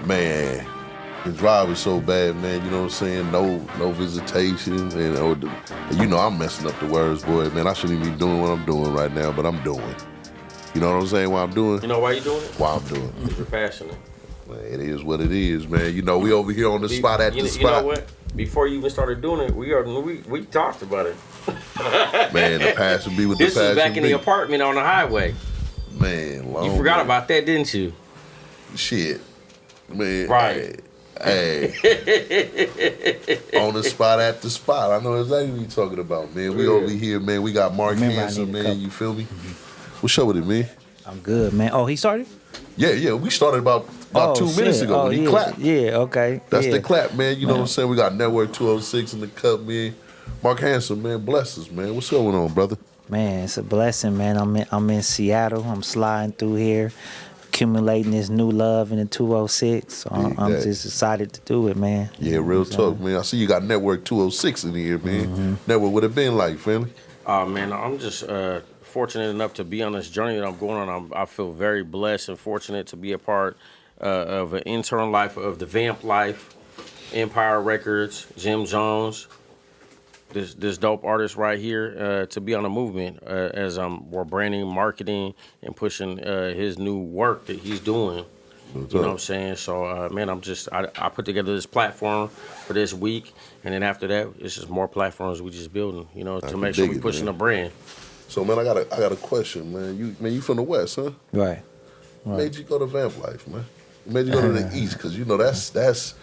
Man, the drive is so bad, man. You know what I'm saying? No visitations, and you know I'm messing up the words, boy. Man, I shouldn't even be doing what I'm doing right now, but I'm doing. You know what I'm saying? Why I'm doing? You know why you doing it? Why I'm doing it? Because you're passionate. Man, it is what it is, man. You know, we over here on the spot at the spot. You know what? Before you even started doing it, we talked about it. Man, the passion be with the passion. This was back in the apartment on the highway. Man, long you forgot about that, didn't you? Shit, man. Right. Hey. On the spot at the spot. I know exactly what you're talking about, man. We over here, man. We got Marc Hanson, man. You feel me? What's up with it, man? I'm good, man. Oh, he started? Yeah. We started about 2 minutes ago when he clapped. Yeah, okay. That's the clap, man. You know what I'm saying? We got Network 206 in the cup, man. Marc Hanson, man. Bless us, man. What's going on, brother? Man, it's a blessing, man. I'm in Seattle. I'm sliding through here, accumulating this new love in the 206. So I'm just excited to do it, man. Yeah, real talk, man. I see you got Network 206 in here, man. Mm-hmm. Network, what it been like, family? Man, I'm just fortunate enough to be on this journey that I'm going on. I feel very blessed and fortunate to be a part of an internal life of the Vamp life, Empire Records, Jim Jones, this dope artist right here, to be on a movement as we're branding, marketing, and pushing his new work that he's doing. You know what I'm saying? So, man, I put together this platform for this week, and then after that, it's just more platforms we just building, you know, to make sure we pushing the brand. So, man, I got a question, man. You from the West, huh? Right. What made you go to Vamp Life, man? What made you go to the East? Because, you know, that's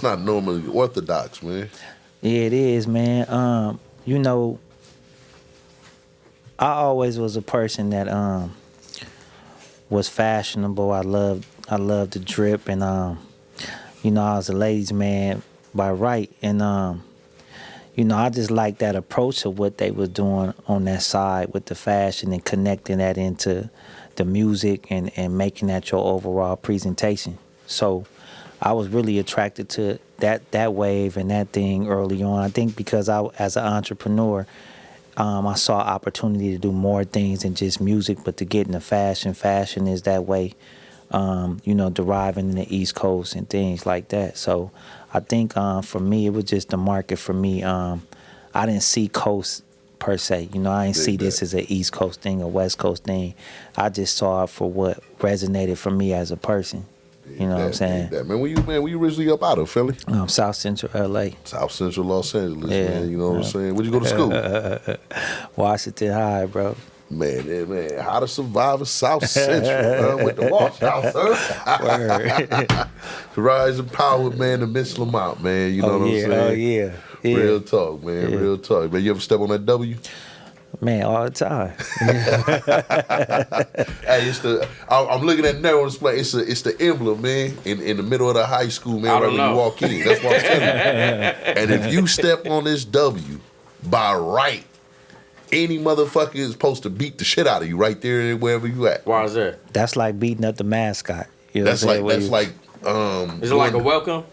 not normally orthodox, man. Yeah, it is, man. You know, I always was a person that was fashionable. I loved the drip, and you know, I was a ladies' man by right, and you know, I just like that approach of what they were doing on that side with the fashion and connecting that into the music and making that your overall presentation. So I was really attracted to that wave and that thing early on. I think because as an entrepreneur, I saw opportunity to do more things than just music, but to get into fashion. Fashion is that way, you know, deriving in the East Coast and things like that. So I think for me, it was just the market for me. I didn't see coast per se. You know, I didn't see this as an East Coast thing or West Coast thing. I just saw it for what resonated for me as a person. You know what I'm saying? Man, where you originally up out of, Philly? South Central LA. South Central Los Angeles, man. You know what I'm saying? Where'd you go to school? Washington High, bro. Man, how to survive in South Central, with the washout, sir. Rise and power, man, to Miss Lamont, man. You know what I'm saying? Oh, yeah. Real talk, man. Real talk. Man, you ever step on that W? Man, all the time. Hey, I'm looking at narrow display. It's the emblem, man, in the middle of the high school, man, right when you walk in. That's what I'm telling you. And if you step on this W, by right, any motherfucker is supposed to beat the shit out of you right there wherever you at. Why is that? That's like beating up the mascot. You know that's like is it like a welcome?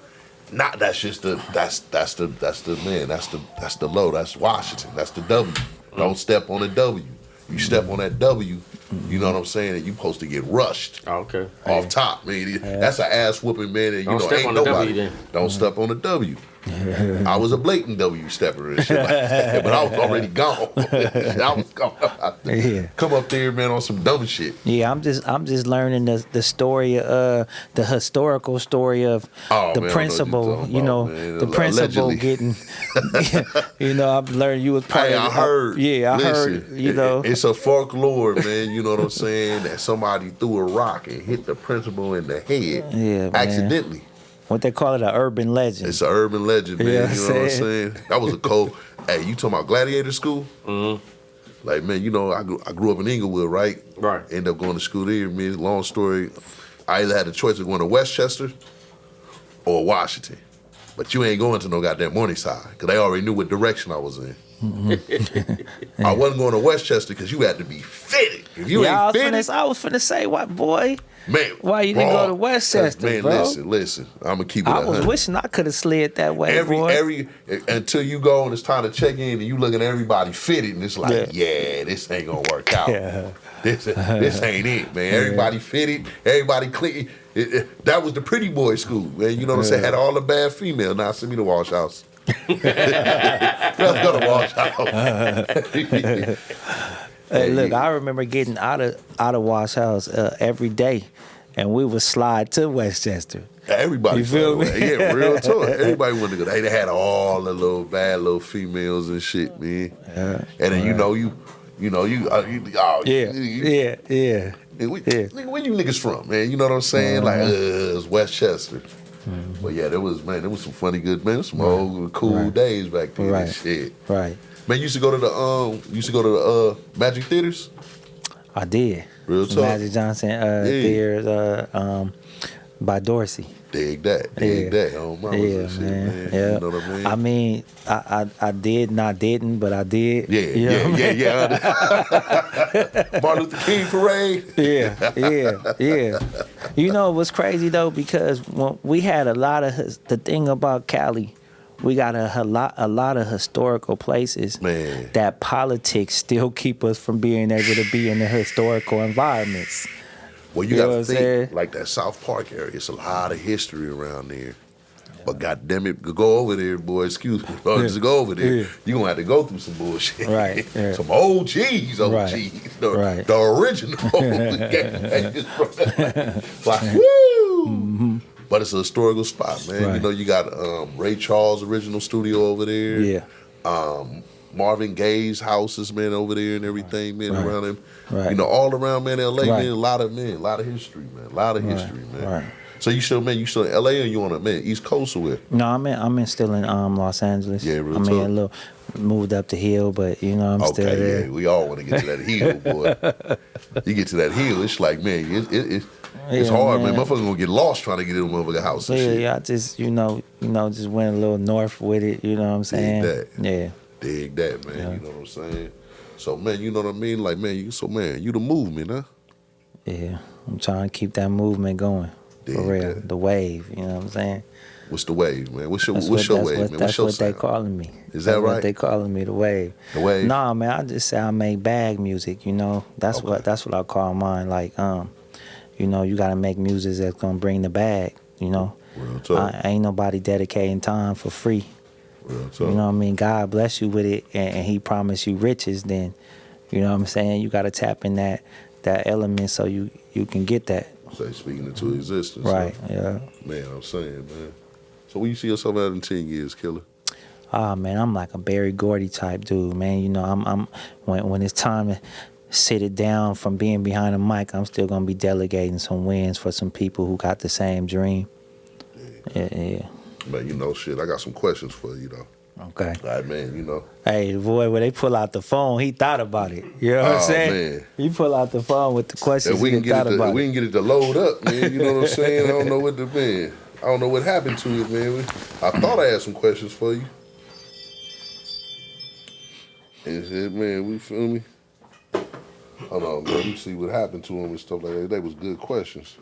Nah, that's just the man. That's the low. That's Washington. That's the W. Don't step on the W. You step on that W, you know what I'm saying, and you supposed to get rushed. Oh, okay. Off top, man. That's an ass whooping, man. And, don't step ain't on nobody. The W, then. Don't step on the W. I was a blatant W stepper and shit like that, but I was already gone. I was gone. Come up there, man, on some dumb shit. Yeah, I'm just learning the story, the historical story of the principal. You know, the principal getting. You know, I'm learning you was part of. I heard. Yeah, I heard. You know, it's a folklore, man. You know what I'm saying? That somebody threw a rock and hit the principal in the head. Yeah, accidentally. What they call it, an urban legend. It's an urban legend, man. You know what I'm saying? That was a cold. Hey, you talking about gladiator school? Mm-hmm. Like, man, you know, I grew up in Inglewood, right? Right. Ended up going to school there. Man, long story. I either had the choice of going to Westchester or Washington. But you ain't going to no goddamn Morningside because they already knew what direction I was in. Mm-hmm. I wasn't going to Westchester because you had to be fitted. If you ain't fitted, I was finna say, what boy? Man, why you didn't go to Westchester, man, bro? Listen. I'm gonna keep it. I was wishing I could have slid that way, boy. Until you go and it's time to check in and you looking at everybody fitted and it's like, yeah this ain't gonna work out. Yeah. This ain't it, man. Everybody fitted, everybody clean. That was the pretty boy school, man. You know what I'm saying? Had all the bad female. Now send me to wash house. Let's go to wash house. Hey, look, I remember getting out of Wash House every day, and we would slide to Westchester. Everybody, you feel me? Yeah, real talk. Everybody wanted to go. They had all the little bad little females and shit, man. Yeah, and then yeah. Where you niggas from, man? You know what I'm saying? Like, it's Westchester. Mm-hmm. But yeah, there was some funny good, man. Some old cool days back then. Right. And shit. Right. Man, you used to go to the Magic Theaters? I did. Real talk. Magic Johnson Theaters by Dorsey. Dig that. Oh my man. Shit, man. Yeah. You know what I mean? I did, not didn't, but I did. Yeah. Martin Luther King parade. Yeah. You know what's crazy though, because when we had a lot of the thing about Cali. We got a lot of historical places that politics still keep us from being able to be in the historical environments. Well, you got to think, like that South Park area, it's a lot of history around there. Yeah. But goddamn it, go over there, boy. Excuse me. Just go over there. You're going to have to go through some bullshit. Right. Yeah. Some OGs. The original. Like, woo! Mm-hmm. But it's a historical spot, man. Right. You know, you got Ray Charles' original studio over there. Yeah. Marvin Gaye's houses, man, over there and everything, man, around him. Right. You know, all around, man, LA, man, a lot of history, man. A lot of history, man. Right. So you still in LA or you on East Coast or where? No, I'm still in Los Angeles. Yeah, real I mean, moved up the hill, but you know, I'm still there. Yeah, we all want to get to that hill, boy. You get to that hill, it's like, man, it's hard, man. Motherfuckers gonna get lost trying to get in a motherfucking house and shit. Yeah, I just, just went a little north with it, you know what I'm saying? Dig that, man. Yeah. You know what I'm saying? So, man, you know what I mean? Like, man, you the movement, huh? Yeah, I'm trying to keep that movement going. For real. The wave, you know what I'm saying? What's the wave, man? What's your wave, man? That's what they calling me. Is that right? What they calling me, the wave. The wave? Nah, man, I just say I make bag music, you know? That's what I call mine. Like, you gotta make music that's gonna bring the bag, you know? Real talk. Ain't nobody dedicating time for free. Real talk. You know what I mean? God bless you with it and he promised you riches, then, you know what I'm saying? You gotta tap in that element so you can get that. Say speaking into existence. Right, huh? yeah. Man, I'm saying, man. So where you see yourself out in 10 years, Killer? Man, I'm like a Barry Gordy type dude, man. You know, I'm when it's time to sit it down from being behind a mic, I'm still gonna be delegating some wins for some people who got the same dream. Yeah. Man, shit, I got some questions for you, though. Okay. All right, man, Hey, boy, when they pull out the phone, he thought about it. You know what I'm saying? Man. He pull out the phone with the questions. If we can get it to load up, man. You know what I'm saying? I don't know what happened to it, man. I thought I had some questions for you. And shit, man, we feel me? Hold on, man. We see what happened to them and stuff like that. They was good questions.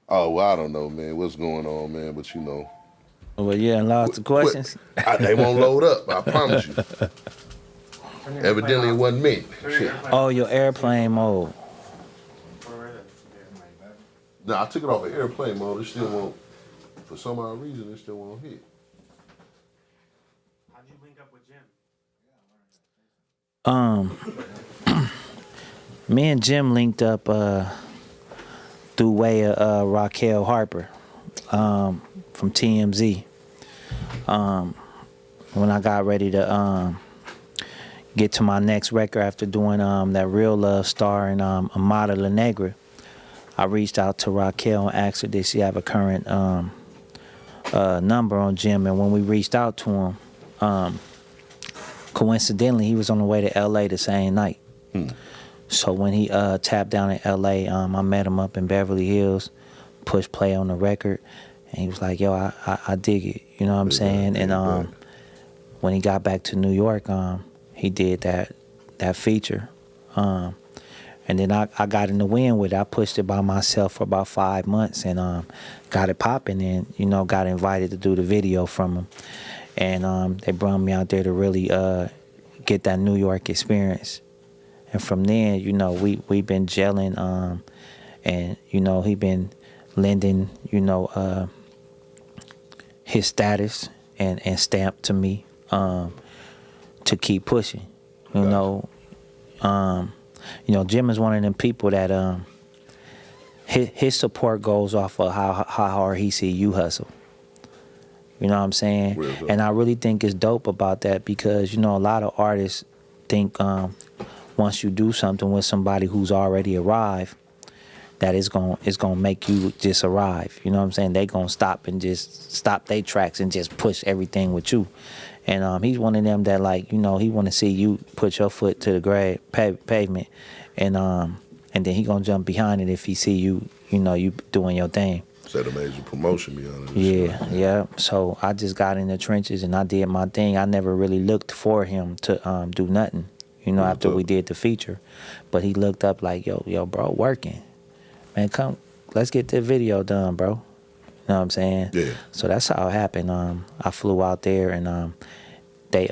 Oh, well, I don't know, man. What's going on, man? But Well, yeah, lots of questions. They won't load up, I promise you. Evidently, it wasn't me. Shit. Oh, your airplane mode. No, I took it off of airplane mode. It still won't, for some odd reason, it still won't hit. How'd you link up with Jim? Me and Jim linked up through way of Raquel Harper from TMZ. When I got ready to get to my next record after doing that Real Love star and Amada La Negra, I reached out to Raquel and asked her did she have a current number on Jim, and when we reached out to him, coincidentally he was on the way to LA the same night. So when he tapped down in LA, I met him up in Beverly Hills, pushed play on the record, and he was like, yo, I dig it, you know what I'm saying? And when he got back to New York, he did that feature. And then I got in the wind with it. I pushed it by myself for about 5 months and got it popping and, you know, got invited to do the video from him. And they brought me out there to really get that New York experience. And from then, you know, we've been gelling and, you know, he been lending, you know, his status and stamp to me to keep pushing, you know. You know, Jim is one of them people that his support goes off of how hard he see you hustle. You know what I'm saying? And I really think it's dope about that because, you know, a lot of artists think once you do something with somebody who's already arrived, that it's gonna make you just arrive. You know what I'm saying? They gonna stop and just stop their tracks and just push everything with you. And he's one of them that, like, you know, he want to see you put your foot to the pavement, and then he gonna jump behind it if he see you, you know, you doing your thing. Said a major promotion behind it. Yeah. So I just got in the trenches and I did my thing. I never really looked for him to do nothing, you know, after we did the feature. But he looked up like, yo, bro, working. Man, come, let's get this video done, bro. You know what I'm saying? Yeah. So that's how it happened. I flew out there and they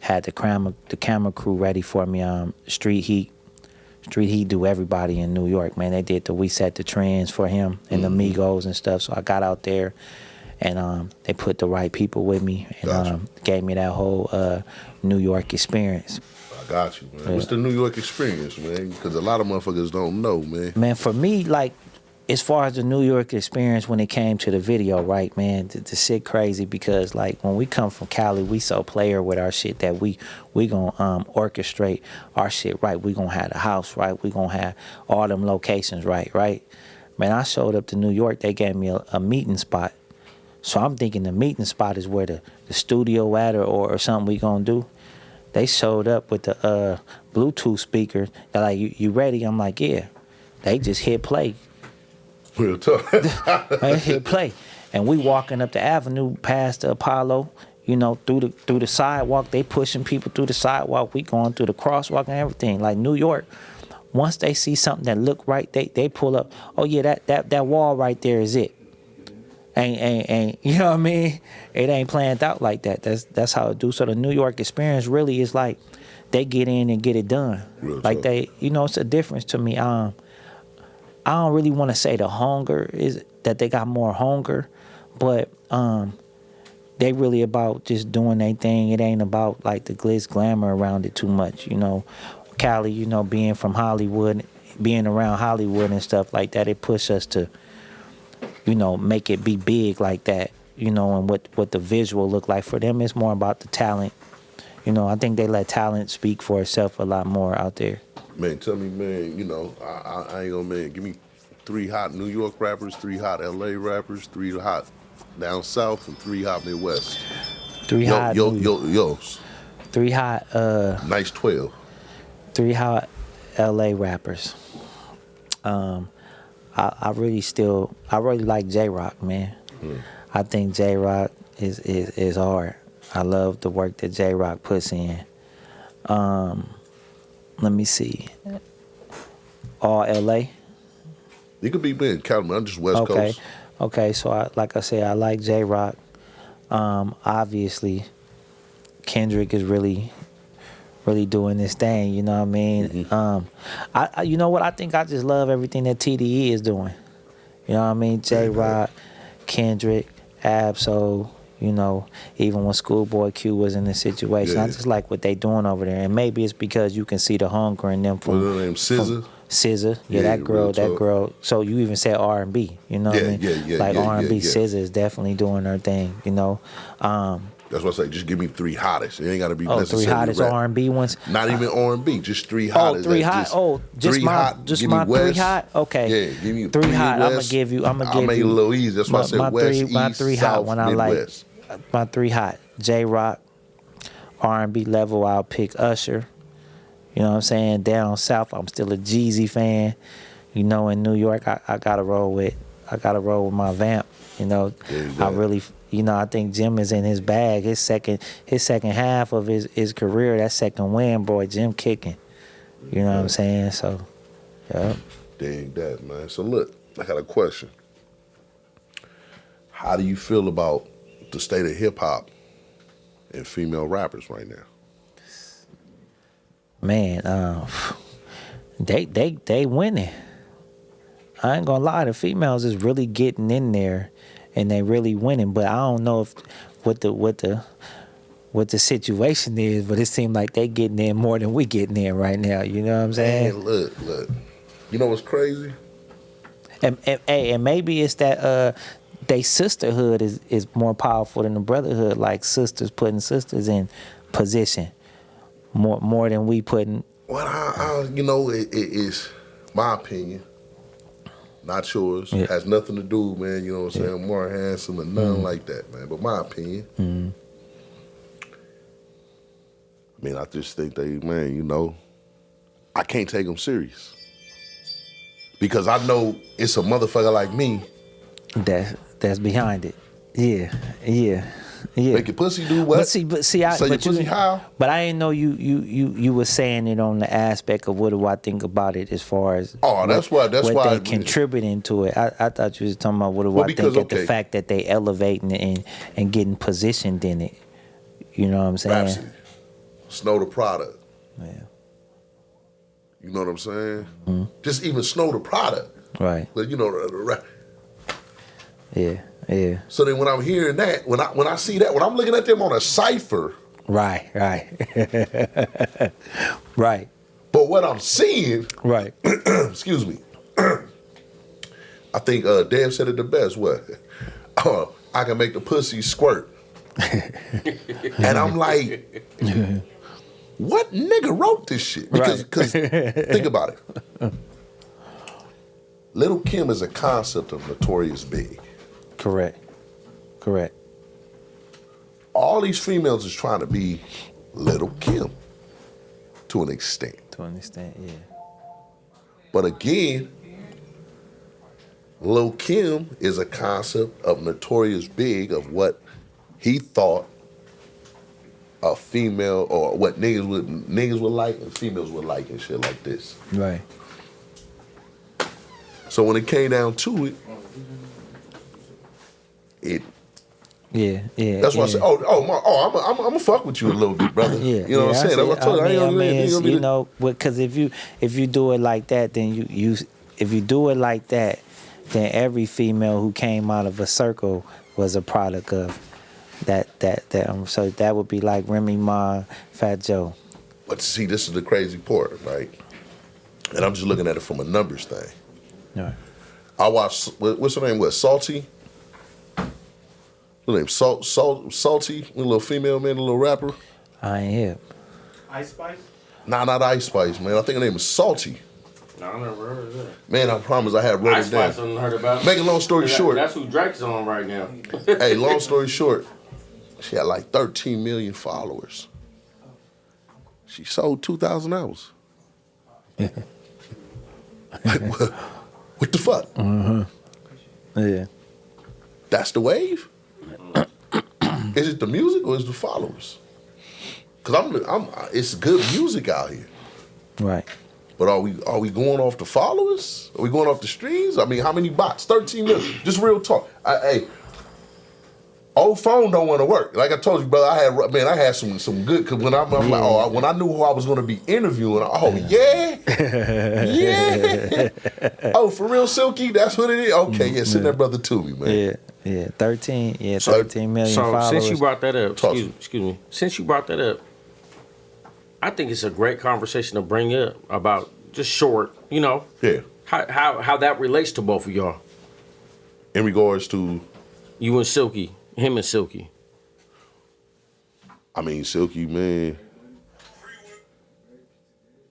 had the camera crew ready for me. Street Heat do everybody in New York, man. They did we set the trends for him and the Migos and stuff. So I got out there and they put the right people with me and gave me that whole New York experience. I got you, man. Yeah. What's the New York experience, man? Because a lot of motherfuckers don't know, man. Man, for me, like, as far as the New York experience when it came to the video, right, man, the shit crazy because, like, when we come from Cali, we so player with our shit that we gonna orchestrate our shit right. We gonna have the house right. We gonna have all them locations right. Man, I showed up to New York. They gave me a meeting spot. So I'm thinking the meeting spot is where the studio at or something we gonna do. They showed up with the Bluetooth speaker. They're like, you ready? I'm like, yeah. They just hit play. Real tough. They hit play. And we walking up the avenue past the Apollo, you know, through the sidewalk. They pushing people through the sidewalk. We going through the crosswalk and everything. Like New York, once they see something that look right, they pull up. Oh yeah, that wall right there is it. Ain't you know what I mean? It ain't planned out like that. That's how it do. So the New York experience really is like they get in and get it done. Real like tough. they, you know, it's a difference to me. I don't really want to say the hunger is that they got more hunger, but they really about just doing their thing. It ain't about like the glitz glamour around it too much, you know. Cali, you know, being from Hollywood, being around Hollywood and stuff like that, it pushed us to, you know, make it be big like that, you know, and what the visual look like. For them, it's more about the talent. You know, I think they let talent speak for itself a lot more out there. Man, tell me, man, you know, I ain't gonna, man, give me 3 hot New York rappers, 3 hot LA rappers, 3 hot down south, and 3 hot Midwest. 3 hot. Yo. 3 hot. Nice 12. 3 hot LA rappers. I really like J-Rock, man. I think J-Rock is hard. I love the work that J-Rock puts in. Let me see. All LA. You could be big, count me. I'm just West Coast. Okay. So like I said, I like J-Rock. Obviously, Kendrick is really doing this thing. You know what I mean? I you know what? I think I just love everything that TDE is doing. You know what I mean? J-Rock, Kendrick, Ab-Soul. You know, even when Schoolboy Q was in this situation, I just like what they doing over there. And maybe it's because you can see the hunger in them from. What's her name? SZA? SZA, that girl. So you even said R&B, you know what I mean? Yeah. Like R&B, SZA is definitely doing her thing, you know. That's what I say. Just give me 3 hottest. It ain't got to be 3 hottest rap. R&B ones. Not even R&B. Just 3 hottest. 3 hot. Just my 3 hot. Okay. Yeah, give me 3 hot. West. I'm gonna give you. I'll make it a little easy. That's why I said West, East, my 3 hot South, when Midwest. I like my 3 hot. J-Rock, R&B level. I'll pick Usher. You know what I'm saying? Down south, I'm still a Jeezy fan. You know, in New York, I gotta roll with my vamp. You know, You know, I think Jim is in his bag. His second half of his career, that second win, boy, Jim kicking. You know what I'm saying? So, yeah. Dang that, man. So look, I got a question. How do you feel about the state of hip hop and female rappers right now? Man, they winning. I ain't gonna lie, the females is really getting in there, and they really winning. But I don't know if what the situation is, but it seems like they getting in more than we getting in right now. You know what I'm saying? Man, look. You know what's crazy? And maybe it's that they sisterhood is more powerful than the brotherhood. Like sisters putting sisters in position more than we putting. Well, I you know, it is my opinion, not yours. Yeah. It has nothing to do, man. You know what I'm saying? More handsome and nothing like that, man. But my opinion. Mm-hmm. I mean, I just think man, you know, I can't take them serious. Because I know it's a motherfucker like me. That's behind it. Yeah. Make your pussy do what? But see, so your pussy how? But I didn't know you were saying it on the aspect of what do I think about it as far as that's why they contributing to it. I thought you was talking about what do I think at the fact that they elevating it and getting positioned in it. You know what I'm saying? Rhapsody. Snow the product. Yeah. You know what I'm saying? Mm-hmm. Just even Snow the product. Right. But you know, Yeah. So then when I'm hearing that, when I see that, when I'm looking at them on a cipher. Right. Right. But what I'm seeing. Right. Excuse me. I think Dave said it the best. What? I can make the pussy squirt. And I'm like, what nigga wrote this shit? Because think about it. Little Kim is a concept of Notorious Big. Correct. All these females is trying to be Little Kim to an extent. Yeah. But again, Lil Kim is a concept of Notorious Big of what he thought a female or what niggas would like and females would like and shit like this. Right. So when it came down to it, Yeah. That's why I said, I'm gonna fuck with you a little bit, brother. Yeah. You know what I'm saying? That's what I told you. You know, because if you do it like that, then if you do it like that, then every female who came out of a circle was a product of that. So that would be like Remy Ma, Fat Joe. But see, this is the crazy part, right? And I'm just looking at it from a numbers thing. Right. I watched, what's her name? What, Salty? Her name Salty, a little female man, a little rapper. I ain't hip. Ice Spice? Nah, not Ice Spice, man. I think her name is Salty. No, I never heard of that. Man, I promise I had wrote Ice it down. Spice, I heard about. Make a long story short. That's who Drake's on right now. Hey, long story short, she had like 13 million followers. She sold 2,000 albums. Like, what the fuck? Yeah. That's the wave? Is it the music or is it the followers? Because it's good music out here. Right. But are we going off the followers? Are we going off the streams? I mean, how many bots? 13 million. Just real talk. Hey, old phone don't want to work. Like I told you, brother, I had some good. Cause when when I knew who I was going to be interviewing, yeah. Oh, for real, Silky, that's what it is. Okay, yeah, send that brother to me, man. Yeah, 13 million followers. Since you brought that up, excuse me. Since you brought that up, I think it's a great conversation to bring up about just short, you know. Yeah. How that relates to both of y'all. In regards to you and Silky, him and Silky. I mean, Silky, man,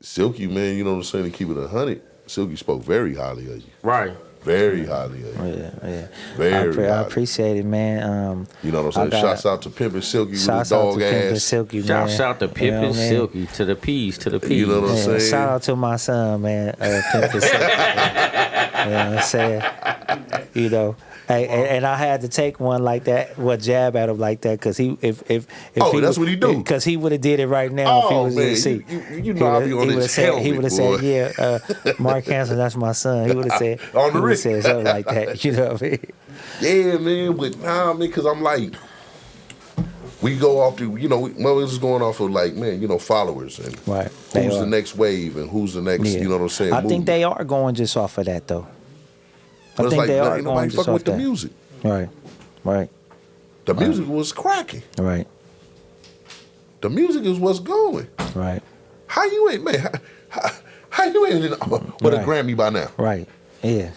you know what I'm saying, to keep it 100, Silky spoke very highly of you. Right. Very highly of you. Yeah. Very highly. I appreciate it, man. You know what I'm saying? Shouts out to Pimpin' Silky with the Shouts out dog to Pimpin' ass. Silky, man. Shouts out to Pimpin' Silky, to the P's, to the P's. You know what I'm saying? Shout out to my son, man. Pimpin' Silky. know what I'm saying? You know. Hey, and I had to take one like that, jab at him like that, because if that's what he do. Because he would have did it right now if he was in the seat. You know I'll be on his helmet, he would have said, yeah, Mark Hansen, that's my son. He would have said, said something like that. You know what I mean? Yeah, man, but nah, man, because I'm like, we go off the, we're just going off of like, man, followers and right. Who's the next wave and who's the next, you know what I'm saying? I think they are going just off of that though. I think they are going just off with the music. Right. The music was cracking. Right. The music is what's going. Right. How you ain't, man? How you ain't with a Grammy by now? Right. Yeah.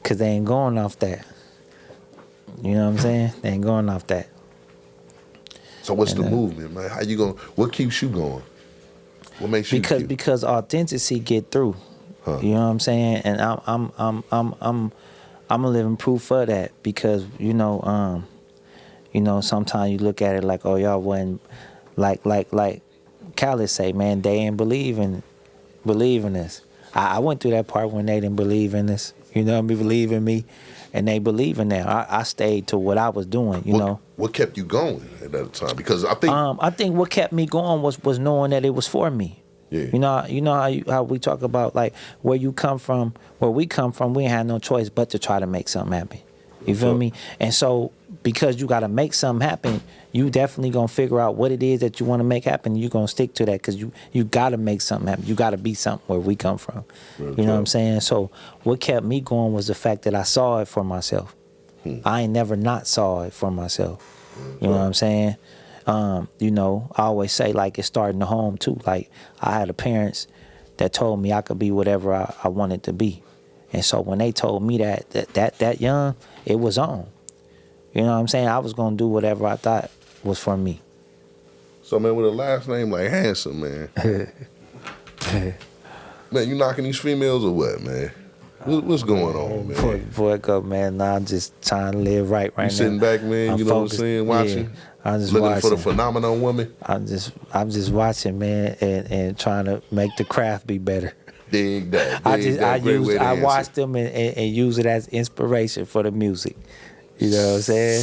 Because they ain't going off that. You know what I'm saying? They ain't going off that. So what's the movement, man? How you going? What keeps you going? What makes you? Because authenticity get through. Huh. You know what I'm saying? And I'm a living proof of that, because sometimes you look at it like, oh, y'all wasn't like Khaled say, man, they ain't believe in this. I went through that part when they didn't believe in this. You know what I mean? Believe in me, and they believe in that. I stayed to what I was doing. You know. What kept you going at that time? Because I think what kept me going was knowing that it was for me. Yeah. You know how we talk about like where we come from, we ain't had no choice but to try to make something happen. You feel me? And so because you got to make something happen, you definitely gonna figure out what it is that you want to make happen. You gonna stick to that, because you got to make something happen. You got to be something where we come from. You know what I'm saying? So what kept me going was the fact that I saw it for myself. I ain't never not saw it for myself. You know what I'm saying? I always say, like, it started in the home too. Like, I had parents that told me I could be whatever I wanted to be. And so when they told me that young, it was on. You know what I'm saying? I was going to do whatever I thought was for me. So, man, with a last name like Handsome, man. Man, you knocking these females or what, man? What's going on, man? Before it go, man, nah, I'm just trying to live right now. You sitting back, man, you know what I'm saying, watching? Yeah, I'm just looking watching. for the phenomenon woman? I'm just watching, man, and trying to make the craft be better. Dig that. I watch them and use it as inspiration for the music. You know what I'm saying?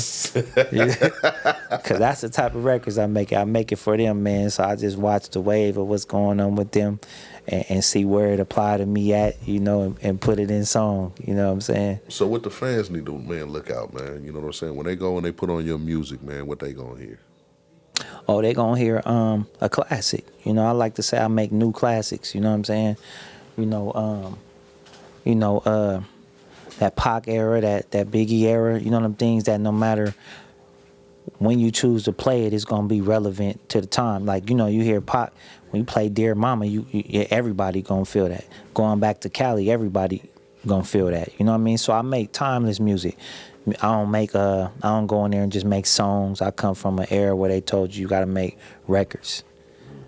Because that's the type of records I make. I make it for them, man. So I just watch the wave of what's going on with them and see where it apply to me at, and put it in song. You know what I'm saying? So what the fans need to, man, look out, man. You know what I'm saying? When they go and they put on your music, man, what they gonna hear? Oh, they gonna hear a classic. I like to say I make new classics. You know what I'm saying? That Pac era, that Biggie era, them things that no matter when you choose to play it, it's gonna be relevant to the time. Like, you hear Pac, when you play Dear Mama, everybody gonna feel that. Going back to Cali, everybody gonna feel that. You know what I mean? So I make timeless music. I don't go in there and just make songs. I come from an era where they told you gotta make records.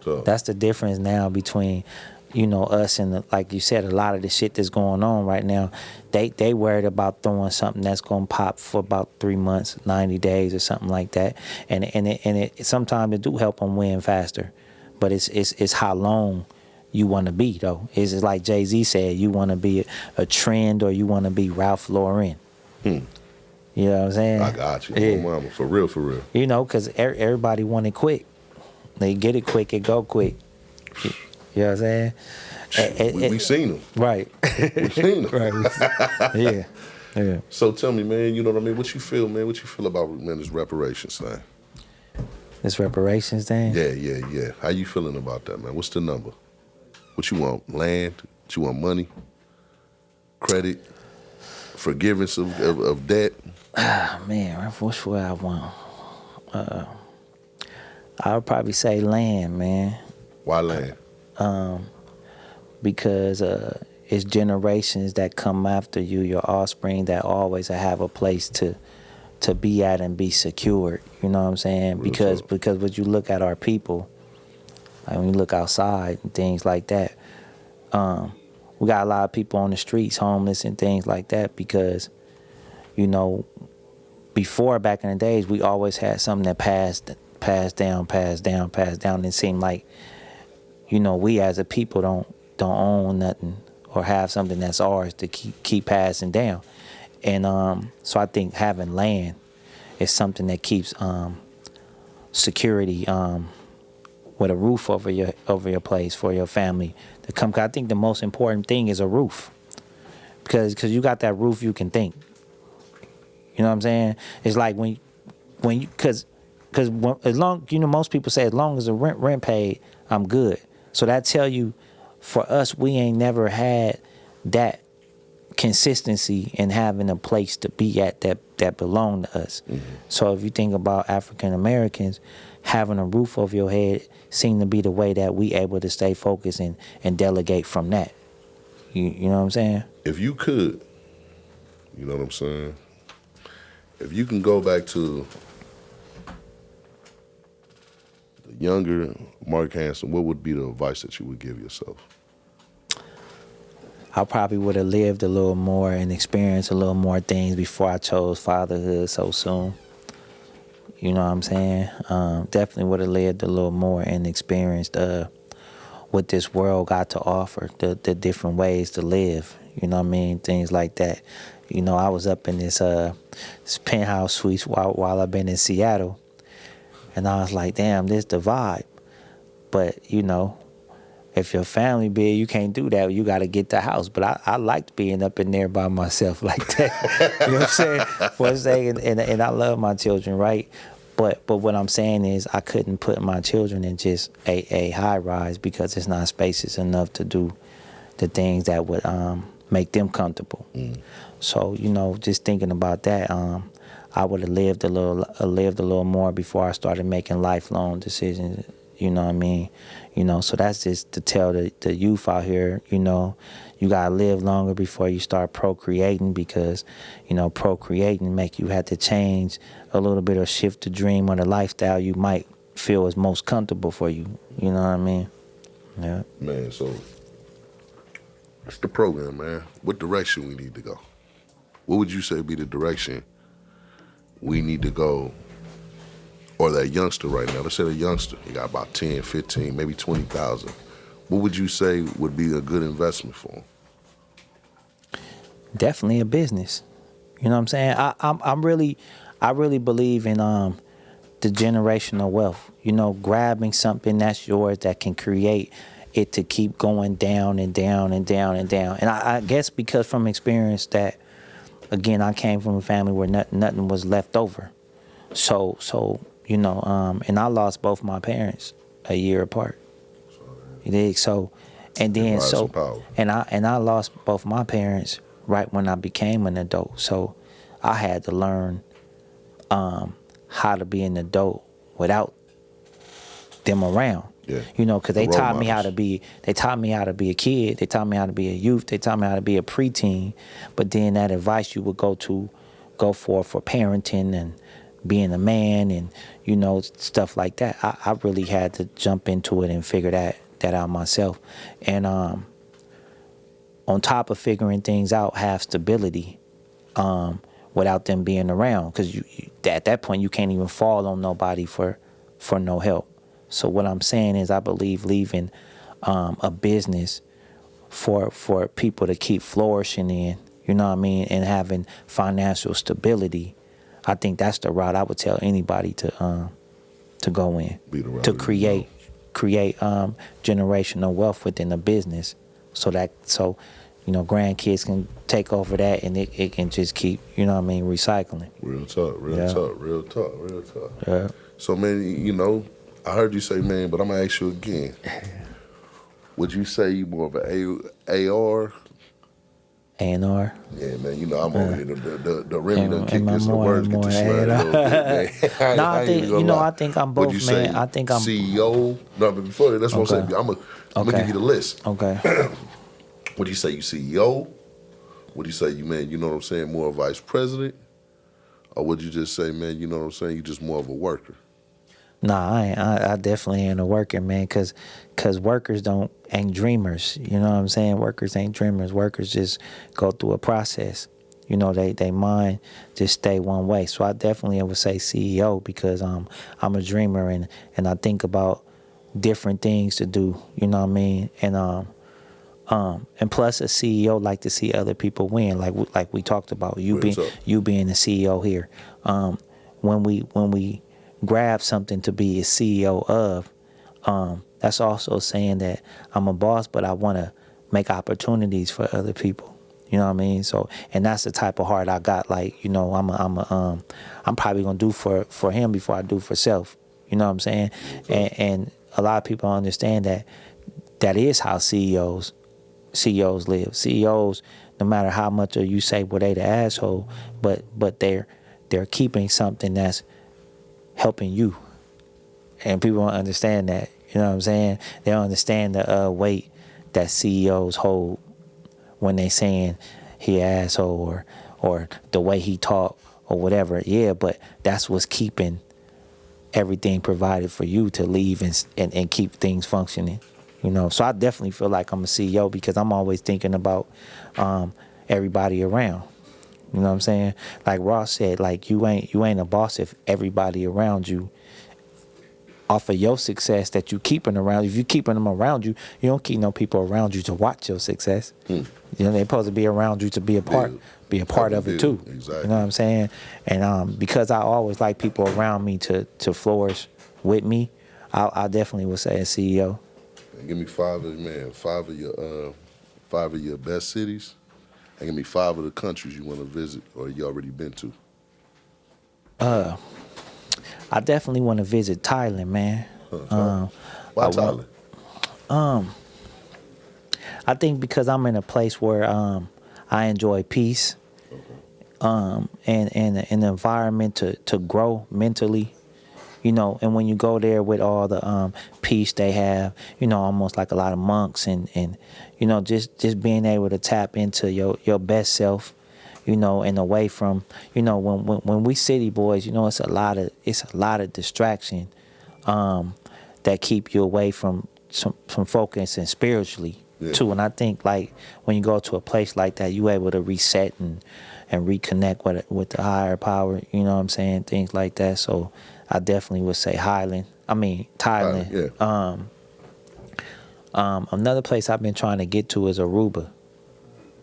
So that's the difference now between us and like you said, a lot of the shit that's going on right now. They worried about throwing something that's gonna pop for about 3 months, 90 days, or something like that. And it sometimes it do help them win faster, but it's how long you want to be though. It's like Jay-Z said, you want to be a trend or you want to be Ralph Lauren. You know what I'm saying? I got you, yeah. Mama, for real. Because everybody want it quick. They get it quick, it go quick. You know what I'm saying? We seen them. Right. We seen them. Right. Yeah. So tell me, man, you know what I mean? What you feel, man? What you feel about, man, this reparations thing? This reparations thing? Yeah. How you feeling about that, man? What's the number? What you want? Land? What you want? Money? Credit? Forgiveness of debt? Man, what's what I want? I would probably say land, man. Why land? Because it's generations that come after you, your offspring, that always have a place to be at and be secured. You know what I'm saying? Because when you look at our people, like when you look outside and things like that, we got a lot of people on the streets, homeless and things like that, because, before, back in the days, we always had something that passed down. And it seemed like, we as a people don't own nothing or have something that's ours to keep passing down. And so I think having land is something that keeps security with a roof over your place for your family to come. I think the most important thing is a roof, because you got that roof, you can think. You know what I'm saying? It's like when you because as long, most people say as long as the rent paid, I'm good. So that tell you, for us, we ain't never had that consistency in having a place to be at that belong to us. Mm-hmm. So if you think about African Americans, having a roof over your head seem to be the way that we able to stay focused and delegate from that. You know what I'm saying? If you could, you know what I'm saying? If you can go back to the younger Mark Hanson, what would be the advice that you would give yourself? I probably would have lived a little more and experienced a little more things before I chose fatherhood so soon. You know what I'm saying? Definitely would have lived a little more and experienced what this world got to offer, the different ways to live. You know what I mean? Things like that. I was up in this penthouse suite while I've been in Seattle, and I was like, damn, this the vibe. But, if your family big, you can't do that. You got to get the house. But I liked being up in there by myself like that. You know what I'm saying? For a second, and I love my children, right? But what I'm saying is I couldn't put my children in just a high rise because there's not spaces enough to do the things that would make them comfortable. Mm. So, just thinking about that, I would have lived a little more before I started making lifelong decisions. You know what I mean? So that's just to tell the youth out here, you gotta live longer before you start procreating, because, procreating make you have to change a little bit or shift the dream or the lifestyle you might feel is most comfortable for you. You know what I mean? Yeah. Man, so that's the program, man. What direction we need to go? What would you say be the direction we need to go? Or that youngster right now, let's say the youngster, he got about 10, 15, maybe 20,000. What would you say would be a good investment for him? Definitely a business. You know what I'm saying? I really believe in the generational wealth. Grabbing something that's yours that can create it to keep going down and down and down and down. And I guess because from experience that, again, I came from a family where nothing was left over. So. And I lost both my parents a year apart. You dig? So, and then and I lost both my parents right when I became an adult. So, I had to learn how to be an adult without them around. Yeah. Because they taught me how to be. They taught me how to be a kid. They taught me how to be a youth. They taught me how to be a preteen. But then that advice you would go for parenting and being a man and stuff like that. I really had to jump into it and figure that out myself. And on top of figuring things out, have stability without them being around, because you at that point you can't even fall on nobody for no help. So what I'm saying is I believe leaving a business for people to keep flourishing in, you know what I mean, and having financial stability. I think that's the route I would tell anybody to go in, to create generational wealth within a business, so grandkids can take over that and it can just keep, recycling. Real talk. Yeah. So, man, I heard you say, man, but I'm gonna ask you again. Would you say you more of an AR? A&R. Yeah, man. I'm over here. The Remy done kicked this. The words get to slide a little bit, man. No, I think I'm both, man. Say I think I'm CEO. No, but before that's what I'm saying. I'm gonna give you the list. Okay. Would you say you CEO? Would you say you, man, you know what I'm saying, more vice president? Or would you just say, man, you know what I'm saying, you just more of a worker? Nah, I definitely ain't a worker, man, cause workers ain't dreamers. You know what I'm saying? Workers ain't dreamers. Workers just go through a process. They mind just stay one way. So I definitely would say CEO, because I'm a dreamer and I think about different things to do. You know what I mean? And And plus, a CEO like to see other people win, like we talked about. You being the CEO here. When we grab something to be a CEO of, that's also saying that I'm a boss, but I want to make opportunities for other people. You know what I mean? So, and that's the type of heart I got. Like, you know, I'm probably gonna do for him before I do for self. You know what I'm saying? And a lot of people understand that is how CEOs live. CEOs, no matter how much of you say, well, they the asshole, but they're keeping something that's helping you. And people don't understand that. You know what I'm saying? They don't understand the weight that CEOs hold when they saying he asshole or the way he talk or whatever. Yeah, but that's what's keeping everything provided for you to leave and keep things functioning. You know, so I definitely feel like I'm a CEO because I'm always thinking about everybody around. You know what I'm saying? Like Ross said, like you ain't a boss if everybody around you, off of your success that you keeping around. If you keeping them around you, you don't keep no people around you to watch your success. You know, they're supposed to be around you to be a part of it too. Exactly. You know what I'm saying? And because I always like people around me to flourish with me, I definitely would say a CEO. Give me five of your best cities, and give me 5 of the countries you want to visit or you already been to. I definitely want to visit Thailand, man. Why Thailand? I think because I'm in a place where I enjoy peace, and an environment to grow mentally. You know, and when you go there with all the peace they have, you know, almost like a lot of monks and you know, just being able to tap into your best self, you know, and away from, you know, when we city boys, you know, it's a lot of distraction that keep you away from focusing spiritually too. And I think like when you go to a place like that, you able to reset and reconnect with the higher power, you know what I'm saying, things like that. So I definitely would say Thailand. Yeah. Another place I've been trying to get to is Aruba.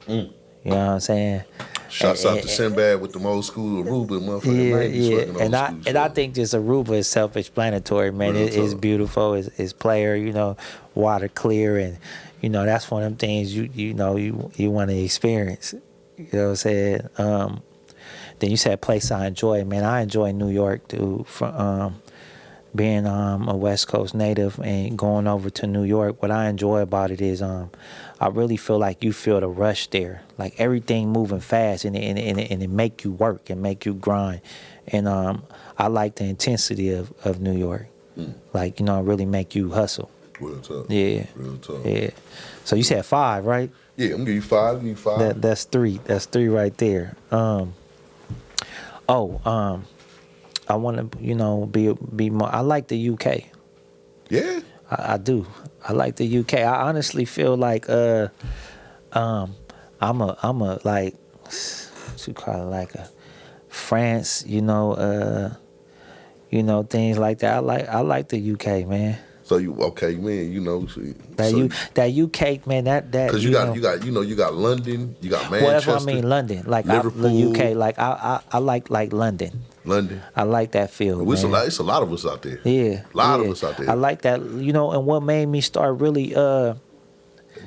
You know what I'm saying? Shouts out to Sinbad with the old school Aruba, motherfucker. Yeah. And I think just Aruba is self-explanatory, man. It's beautiful. It's clear, you know, water clear, and you know that's one of them things you want to experience. You know what I'm saying? Then you said a place I enjoy, man. I enjoy New York, dude. From being a West Coast native and going over to New York, what I enjoy about it is I really feel like you feel the rush there, like everything moving fast, and it make you work and make you grind. And I like the intensity of New York, like, you know, really make you hustle. Real tough. Yeah. Real tough. Yeah. So you said 5, right? Yeah, I'm gonna give you 5. Give you 5. That's 3. That's 3 right there. I want to, you know, be more. I like the UK. Yeah. I do. I like the UK. I honestly feel like I'm a like what you call it, like a France. You know, things like that. I like the UK, man. So you man? You know, that UK, man. That because you got London, you got Manchester. Well, that's what I mean, London. Like Liverpool, the UK. Like I like London. I like that feel. It's a lot of us out there. Yeah, a lot of us out there. I like that. You know, and what made me start really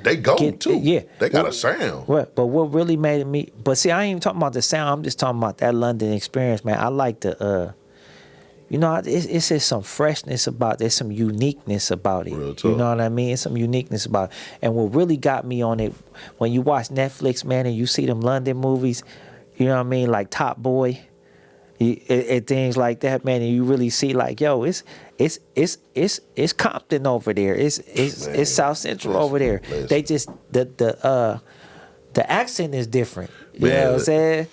they go too. Yeah, they got a sound. Right, but what really made me? But see, I ain't even talking about the sound. I'm just talking about that London experience, man. I like the. You know, it's just some freshness about it. There's some uniqueness about it. Real talk. You know what I mean? It's some uniqueness about it. And what really got me on it, when you watch Netflix, man, and you see them London movies, you know what I mean, like Top Boy, and things like that, man, and you really see like, yo, it's Compton over there. It's South Central over there. Listen. They just the accent is different. You Man, know what I'm saying?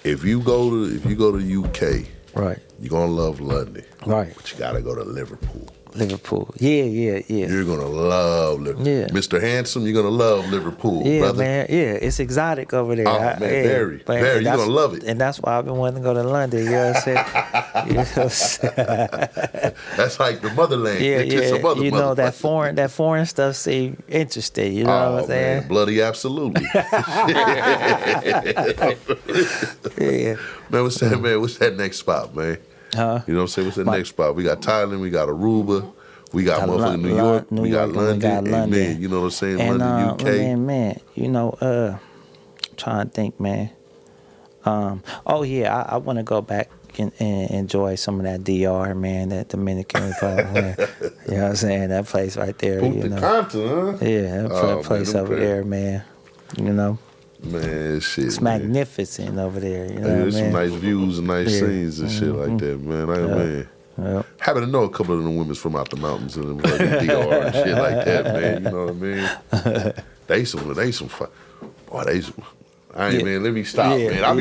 If you go to UK, right, you're gonna love London. Right. But you gotta go to Liverpool. Liverpool. Yeah. You're gonna love Liverpool. Yeah. Mr. Handsome, you're gonna love Liverpool, Yeah, brother. man. Yeah, it's exotic over there. Oh, man, very. You're gonna love it. And that's why I've been wanting to go to London. You know what I'm saying? You know what I'm saying? That's like the motherland. Yeah. Some other You know that motherfucker. foreign stuff seem interesting. You know what I'm saying? Man, bloody absolutely. Yeah. Man, what's that, man? What's that next spot, man? Huh? You know what I'm saying? What's that next spot? We got Thailand, we got Aruba, we got motherfucking New York, New we got York, and London, we got and man, you know what I'm saying? And, London, UK. Man, you know, I'm trying to think, man. Oh yeah, I want to go back and enjoy some of that DR, man, that Dominican Republic. Man. You know what I'm saying? That place right there. Punta you know. Cana, huh? Yeah, that place over there, man. You know. Man, shit. It's man. magnificent over there. You know There's what I some mean? nice views and nice scenes and shit like that, man. Man. Yep. Happen to know a couple of them women's from out the mountains and like DR and shit like that, man. You know what I mean? They some fun. Boy, man, let me stop, man. I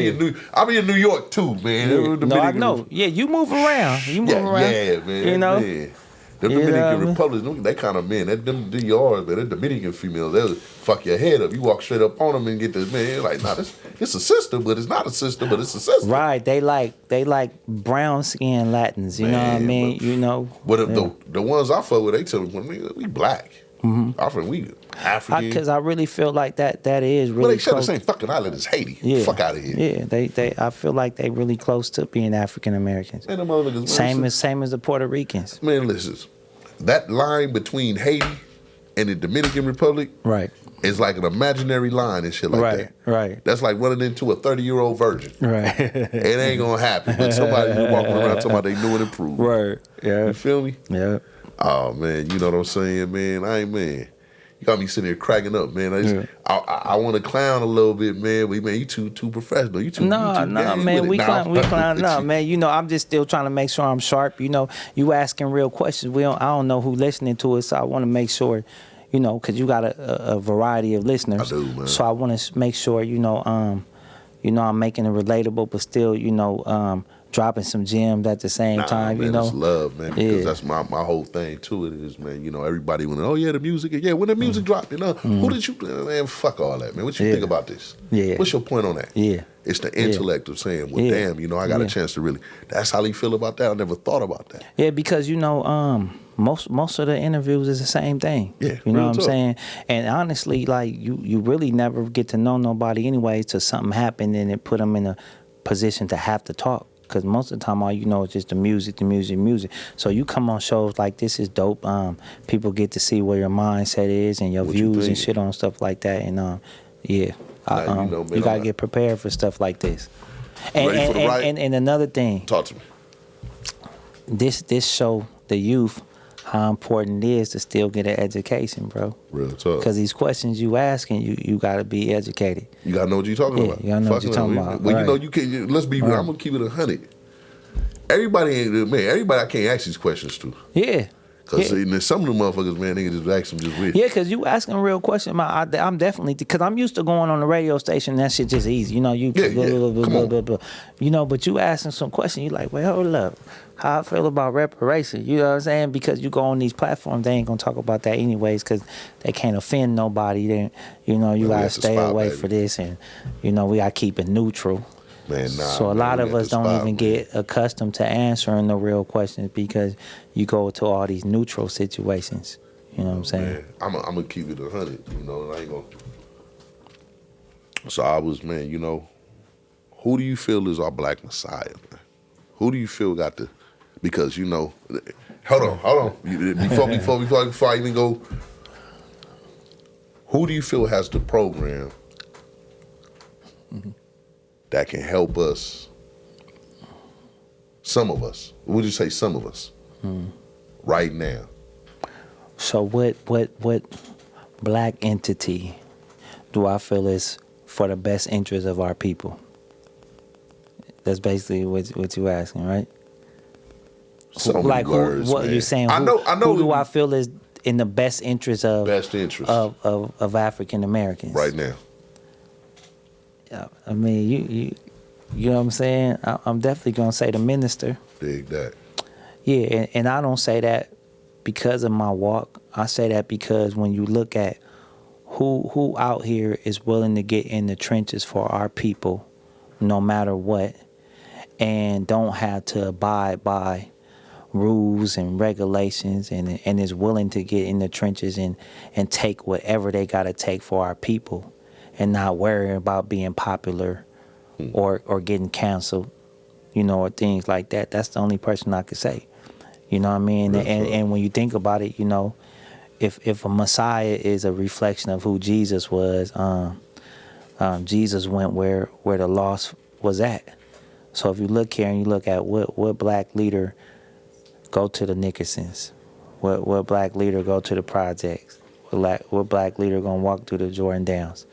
be in New York too, man. Yeah. No, I know. Yeah, you move around. Yeah, man. You know? Man. The Dominican Republic, they kind of men. Them DRs, man, the Dominican females, they'll fuck your head up. You walk straight up on them and get this, man, like, nah, it's a sister, but it's not a sister, but it's a sister. Right. They like brown skinned Latins, you know what I mean? But, you know. But the ones I fuck with, they tell me, we black. I think we African. Because I really feel like that is really Well, they share the close. same fucking island as Haiti. Yeah. Fuck out of here. Yeah, they I feel like they really close to being African Americans. Man, them motherfuckers, man, Same as the Puerto Ricans. Man, listen, that line between Haiti and the Dominican Republic, Right. is like an imaginary line and shit like that. Right. That's like running into a 30-year-old virgin. Right. It ain't gonna happen. But somebody just walking around talking about they new and improved. Right. Yeah. You feel me? Yeah. Oh man, you know what I'm saying, man. Man. You got me sitting here cracking up, man. I want to clown a little bit, man. But man, you too professional. You too. No, man. We clown. No, man. You know, I'm just still trying to make sure I'm sharp. You know, you asking real questions. I don't know who listening to it, so I want to make sure, you know, because you got a variety of listeners. I do, man. So I want to make sure, I'm making it relatable, but still, dropping some gems at the same time. Man, you know, it's love, man. Because that's my whole thing to it is, man. You know, everybody went, oh yeah, the music. Yeah, when the music dropped, who did you? Man, fuck all that, man. What you think about this? Yeah. What's your point on that? Yeah. It's the intellect of saying, well, damn, I got a chance to really. That's how you feel about that. I never thought about that. Yeah, because most of the interviews is the same thing. Yeah, you know real what I'm talk. saying. And honestly, like you really never get to know nobody anyway till something happened and it put them in a position to have to talk. Because most of the time, all you know is just the music. So you come on shows like this is dope. People get to see where your mindset is and your What you views and think? shit on stuff like that. And you man, gotta get prepared for stuff like this. And Ready for the ride? and another thing, Talk to me. this show the youth how important it is to still get an education, bro. Real talk. Because these questions you asking, you got to be educated. You gotta know what you're talking Yeah, about. you gotta know what you're talking about. Well, Right. you can. Let's be real. I'm gonna keep it 100. Everybody ain't man. Everybody I can't ask these questions to. Yeah. Cause Yeah. some of them motherfuckers, man, they can just ask them just weird. Yeah, because you asking a real question. I'm definitely, because I'm used to going on the radio station, that shit just easy. You know, you Yeah, blah, yeah. blah, blah, Come blah, on. blah, blah. You know, but you asking some question, you like, well, hold up. How I feel about reparation, you know what I'm saying? Because you go on these platforms, they ain't gonna talk about that anyways, because they can't offend nobody. Then, you we gotta at the stay spot, away baby. for this, and we gotta keep it neutral. Man, So a man, lot we of at us the don't spot, even man. get accustomed to answering the real questions because you go to all these neutral situations. You know what I'm saying? Man, I'm gonna keep it 100. And I ain't gonna. So I was, man. Who do you feel is our black messiah, man? Who do you feel got the? Because hold on. Before I even go, who do you feel has the program that can help us? Some of us. Would you say some of us? Right now. So what black entity do I feel is for the best interest of our people? That's basically what you asking, right? So many Like words, what man. you saying? I know. Who do I feel is in the best interest of of African Americans right now? Yeah, I mean, you know what I'm saying? I'm definitely gonna say the minister. Dig that. Yeah, and I don't say that because of my walk. I say that because when you look at who out here is willing to get in the trenches for our people, no matter what, and don't have to abide by rules and regulations, and is willing to get in the trenches and take whatever they got to take for our people, and not worrying about being popular or getting canceled, or things like that. That's the only person I could say. You know what I mean? And when you think about it, if a Messiah is a reflection of who Jesus was, Jesus went where the lost was at. So if you look here and you look at what black leader go to the Nickersons, what black leader go to the projects, what black leader gonna walk through the Jordan Downs?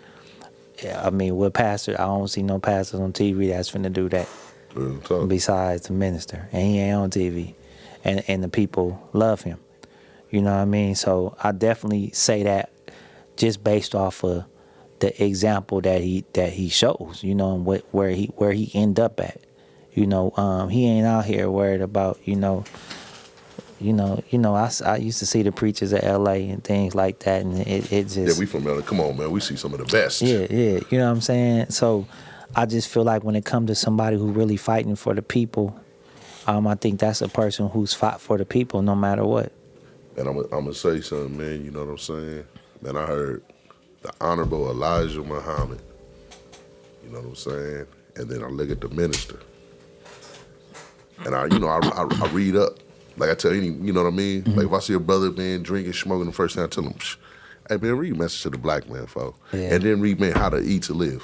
Yeah, I mean, what pastor? I don't see no pastors on TV that's finna do that. Besides the minister, and he ain't on TV, and the people love him. You know what I mean? So I definitely say that just based off of the example that he shows, and where he end up at. He ain't out here worried about, I used to see the preachers of LA and things like that, and it just... Yeah, we from LA. Come on, man. We see some of the best. Yeah. You know what I'm saying? So I just feel like when it comes to somebody who really fighting for the people, I think that's a person who's fought for the people no matter what. And I'm going to say something, man. You know what I'm saying? Man, I heard the Honorable Elijah Muhammad. You know what I'm saying? And then I look at the minister. And I read up. Like I tell any, you know what I mean? Mm-hmm. Like if I see a brother, man, drinking, smoking the first time, I tell him, hey, man, read Message to the Black Man, folks. Yeah. And then read, man, How to Eat to Live.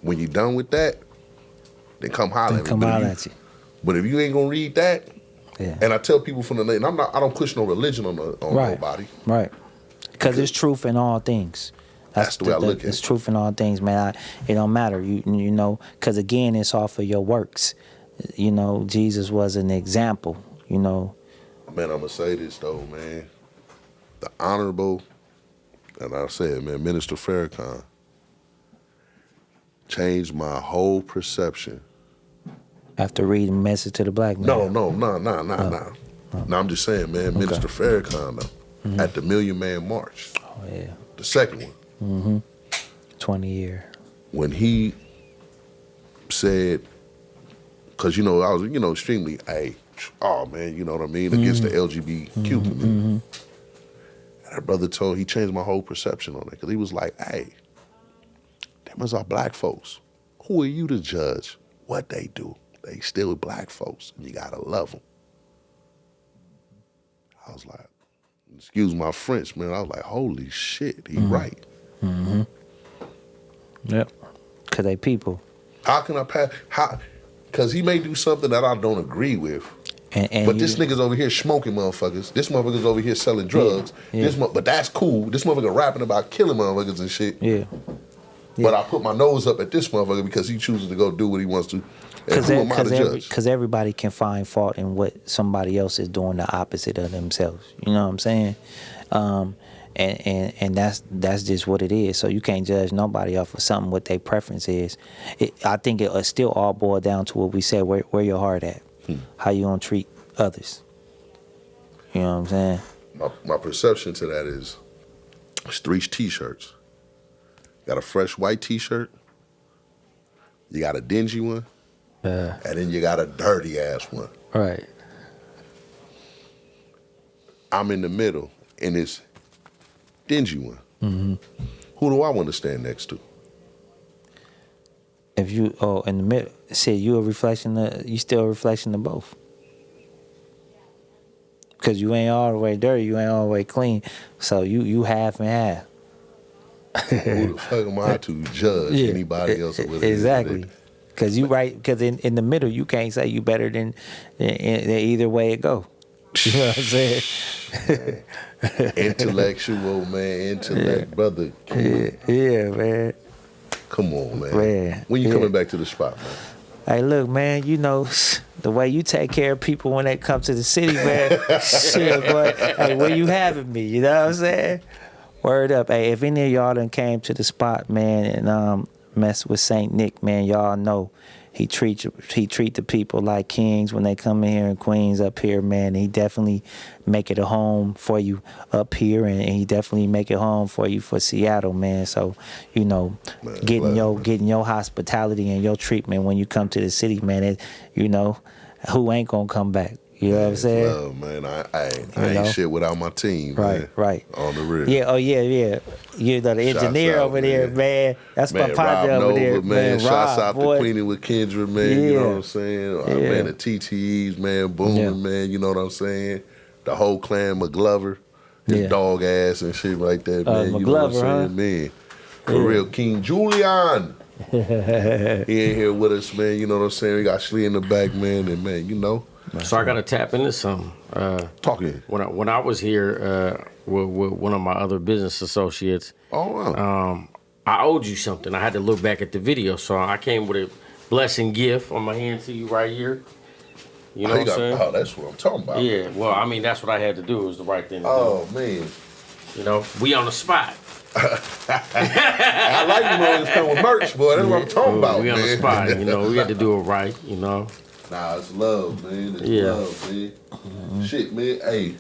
When you done with that, then come holler at you. But if you ain't going to read that, yeah. And I tell people from the name, I don't push no religion on nobody. Right. Because it's truth in all things. That's the way I look at it. It's truth in all things, man. It don't matter, because again, it's off of your works. Jesus was an example, Man, I'm going to say this, though, man. The Honorable, and I said, man, Minister Farrakhan changed my whole perception. After reading Message to the Black Man? No. No, I'm just saying, man, okay. Minister Farrakhan, though, at the Million Man March. Oh, yeah. The second one. Mm-hmm. 20 year. When he said, because, I was, extremely, man, you know what I mean, against the LGBTQ community. Mm-hmm. And that brother he changed my whole perception on it, because he was like, hey, them is our black folks. Who are you to judge what they do? They still black folks, and you gotta love them. I was like, excuse my French, man. I was like, holy shit, he right. Mm-hmm. Yep, because they people. How can I pass? Because he may do something that I don't agree with. But this nigga's over here smoking motherfuckers. This motherfucker's over here selling drugs. Yeah. But that's cool. This motherfucker rapping about killing motherfuckers and shit. Yeah. But I put my nose up at this motherfucker because he chooses to go do what he wants to. Because everybody can find fault in what somebody else is doing the opposite of themselves. You know what I'm saying? And that's just what it is. So you can't judge nobody off of something what their preference is. I think it still all boil down to what we said, where your heart at. How you gonna treat others. You know what I'm saying? My perception to that is it's 3 T-shirts. Got a fresh white T-shirt. You got a dingy one. And then you got a dirty ass one. Right. I'm in the middle in this dingy one. Mm-hmm. Who do I want to stand next to? If you in the middle, see, you still a reflection of both. Cause you ain't all the way dirty, you ain't all the way clean. So you half and half. Who the fuck am I to judge anybody else? Exactly. Cause you right. Cause in the middle, you can't say you better than either way it go. You know what I'm saying? Intellectual, man. Brother. Yeah, man. Come on, man. When you coming back to the spot, man? Hey, look, man, the way you take care of people when they come to the city, man, shit, boy. Hey, where you having me? You know what I'm saying? Word up. Hey, if any of y'all done came to the spot, man, and mess with Saint Nick, man, y'all know He treat the people like kings when they come in here, and queens up here, man. He definitely make it a home for you up here, and he definitely make it home for you for Seattle, man. So, you know, Man, getting your hospitality and your treatment when you come to the city, man. You know, who ain't gonna come back? You know what I'm saying? Love, man. I ain't shit without my team, man. Right. On the real. Yeah, You know, the engineer over there, man. That's my partner Rob over Nova, there, man. Shouts Rob, out boy. to Queenie with Kendra, man. You know what I'm saying? Man, the TTEs, man. Booming, man. You know what I'm saying? The whole clan, McGlover. His dog ass and shit like that, man. You know what I'm saying, man? For real, King Julian. He ain't here with us, man. You know what I'm saying? We got Slee in the back, man. And, man, you know. So I got to tap into something. Talking. When I was here with one of my other business associates, I owed you something. I had to look back at the video, so I came with a blessing gift on my hand to you right here. You know what I'm saying? Oh, that's what I'm talking about. Yeah, well, I mean, that's what I had to do. It was the right thing to do. Oh, man. You know, we on the spot. I like when it's come with merch, boy. That's what I'm talking about, we man. On the spot, you know. We had to do it right, you know. Nah, it's love, man. It's love, man. Shit, man. Hey,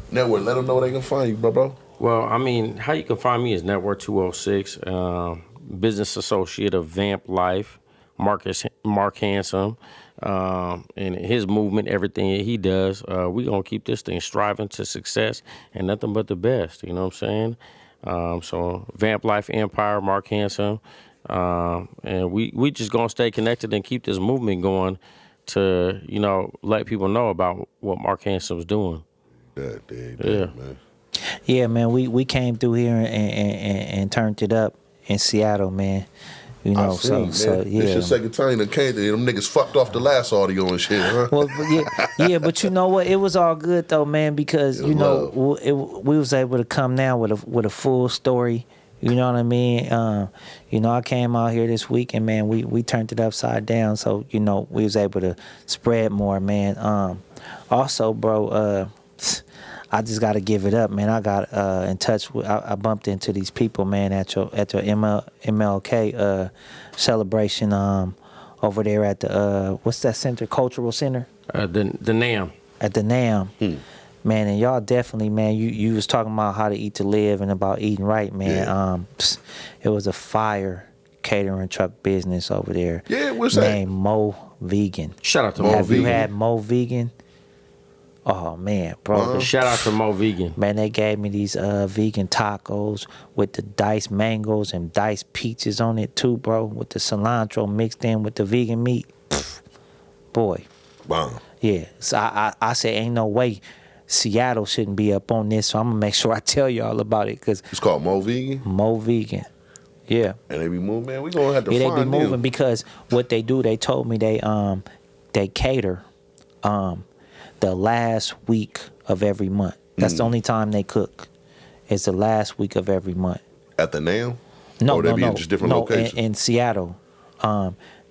network, let them know where they can find you, bro. Well, I mean, how you can find me is Network 206, business associate of Vamp Life, Marc Handsome, and his movement, everything he does. We gonna keep this thing striving to success and nothing but the best. You know what I'm saying? So Vamp Life Empire, Marc Handsome, and we just gonna stay connected and keep this movement going to, you know, let people know about what Marc Handsome's doing. Man. Yeah, man. We came through here and turned it up in Seattle, man. You know, so yeah. It's your second time that came there. Them niggas fucked off the last audio and shit, huh? Well, but you know what? It was all good though, man, because we was able to come now with a full story. You know what I mean? You know, I came out here this week and, man, we turned it upside down. So, you know, we was able to spread more, man. Also, bro, I just got to give it up, man. I got in touch with, I bumped into these people, man, at your MLK celebration over there at the, what's that center, Cultural Center? The NAM. At the NAM. Man, and y'all definitely, man, you was talking about how to eat to live and about eating right, man. It was a fire catering truck business over there. Yeah, what's that? Named Mo Vegan. Shout out to Mo Vegan. Have you had Mo Vegan? Oh, man, bro. Shout out to Mo Vegan. Man, they gave me these vegan tacos with the diced mangoes and diced peaches on it too, bro, with the cilantro mixed in with the vegan meat. Boy. Wow. Yeah, so I said, ain't no way Seattle shouldn't be up on this, so I'm gonna make sure I tell y'all about it. Cause it's called Mo Vegan? Mo Vegan. Yeah. And they be moving, man. We gonna have to find them. They be moving because what they do, they told me they cater the last week of every month. That's the only time they cook. It's the last week of every month. At the NAM? No, or they be in just different locations? In Seattle.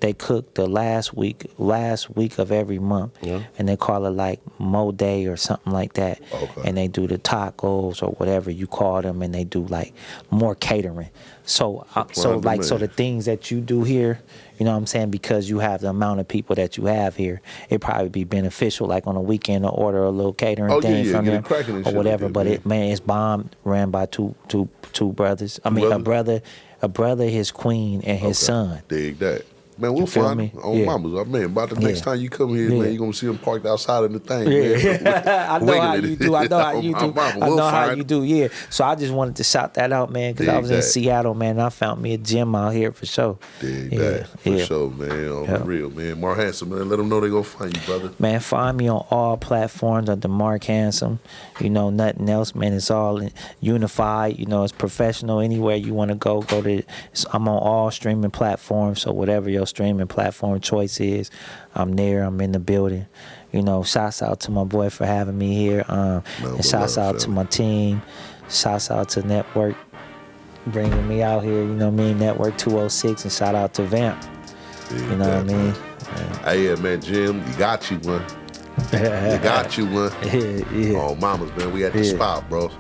They cook the last week of every month, and they call it like Mo Day or something like that. Okay. And they do the tacos or whatever you call them, and they do like more catering. So the things that you do here, you know what I'm saying, because you have the amount of people that you have here, it probably be beneficial, like on a weekend to order a little catering thing from them or whatever. But it's bombed, ran by two brothers. I mean, a brother, his queen, and his son. Dig that. Man, we'll find them on Mamas. Man, about the next time you come here, man, you're going to see them parked outside in the thing. Man. I know how you do. I know how you do, yeah. So I just wanted to shout that out, man, because I was in Seattle, man, and I found me a gym out here for sure. Dig that. For sure, man. On the real, man. Marc Handsome, man. Let them know they're going to find you, brother. Man, find me on all platforms under Marc Handsome. You know, nothing else, man. It's all unified. You know, it's professional. Anywhere you want to go to. I'm on all streaming platforms, so whatever your streaming platform choice is, I'm there. I'm in the building. You know, shouts out to my boy for having me here. And shouts out to my team. Shouts out to Network bringing me out here. You know what I mean? Network 206, and shout out to Vamp. You know what I mean? Hey, man, Jim, you got you one. You got you one. Yeah. Oh, mamas, man, we at the spot, bro.